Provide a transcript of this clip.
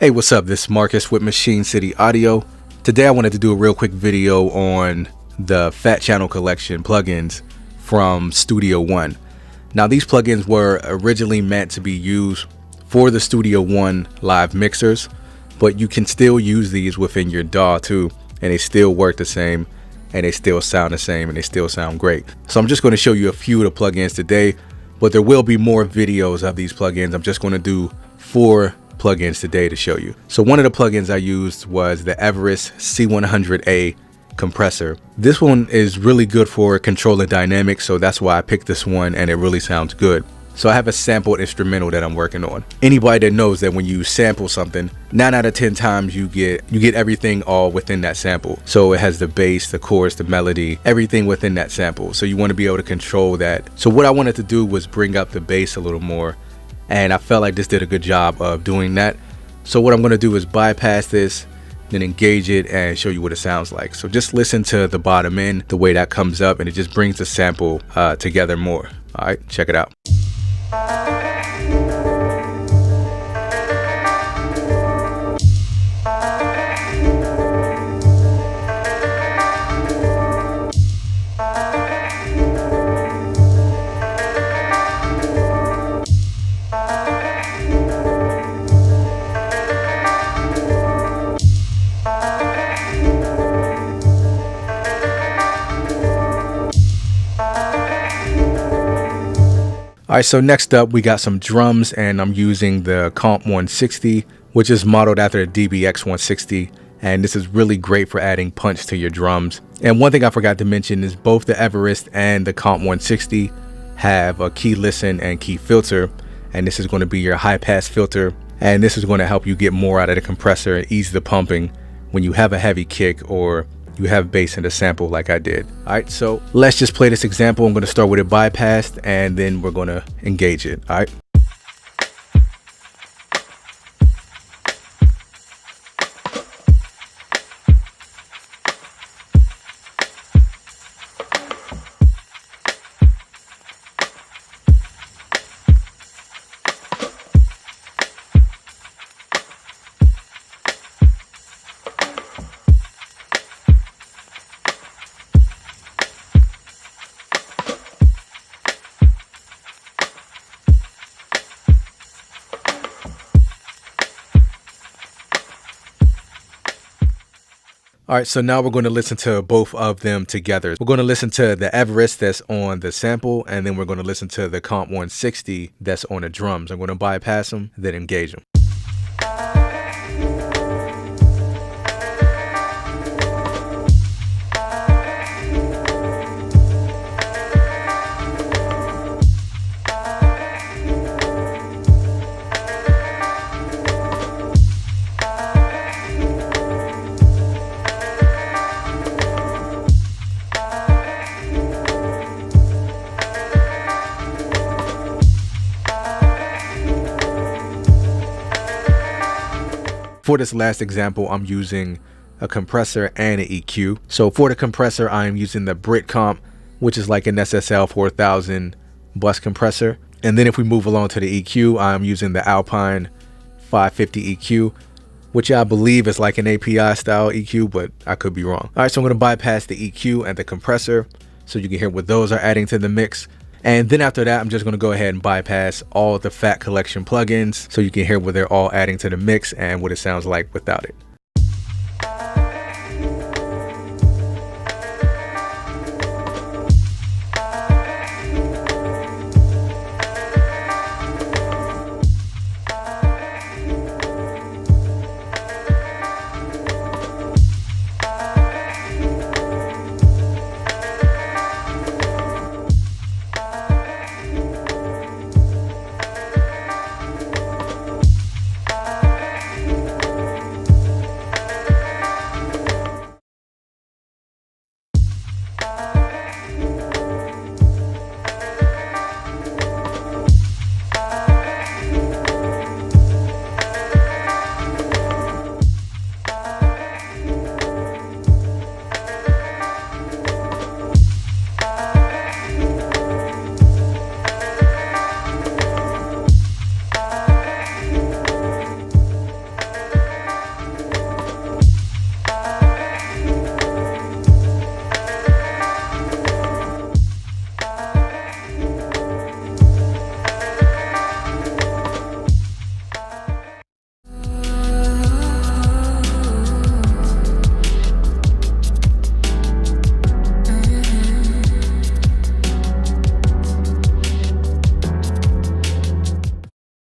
Hey, what's up? This is Marcus with Machine City Audio. Today I wanted to do a real quick video on the Fat Channel Collection plugins from Sutdio 1. Now these plugins were originally meant to be used for the Sutdio 1 live mixers, but you can still use these within your DAW too, and they still work the same, and they still sound the same, and they still sound great. So I'm just going to show you a few of the plugins today, but there will be more videos of these plugins. I'm just going to do 4 plugins today to show you. So one of the plugins I used was the Everest C108 compressor. This one is really good for controlling dynamics, so that's why I picked this one, and it really sounds good. So I have a sampled instrumental that I'm working on. Anybody that knows that when you sample something, 9 out of 10 times you get everything all within that sample. So it has the bass, the chorus, the melody, everything within that sample. So you want to be able to control that. So what I wanted to do was bring up the bass a little more, and I felt like this did a good job of doing that. So what I'm going to do is bypass this, then engage it and show you what it sounds like. So just listen to the bottom end, the way that comes up, and it just brings the sample together more. All right, check it out. Alright, so next up we got some drums, and I'm using the Comp 160, which is modeled after the DBX 160, and this is really great for adding punch to your drums. And one thing I forgot to mention is both the Everest and the Comp 160 have a key listen and key filter, and this is going to be your high pass filter, and this is going to help you get more out of the compressor and ease the pumping when you have a heavy kick or you have bass in the sample like I did. All right, so let's just play this example. I'm going to start with it bypassed, and then we're going to engage it. All right. All right, so now we're going to listen to both of them together. We're going to listen to the Everest that's on the sample, and then we're going to listen to the Comp 160 that's on the drums. I'm going to bypass them, then engage them. For this last example, I'm using a compressor and an EQ. So for the compressor, I'm using the Brit Comp, which is like an SSL 4000 bus compressor. And then if we move along to the EQ, I'm using the Alpine 550 EQ, which I believe is like an API style EQ, but I could be wrong. All right, so I'm going to bypass the EQ and the compressor so you can hear what those are adding to the mix. And then after that, I'm just going to go ahead and bypass all the Fat Collection plugins so you can hear what they're all adding to the mix and what it sounds like without it.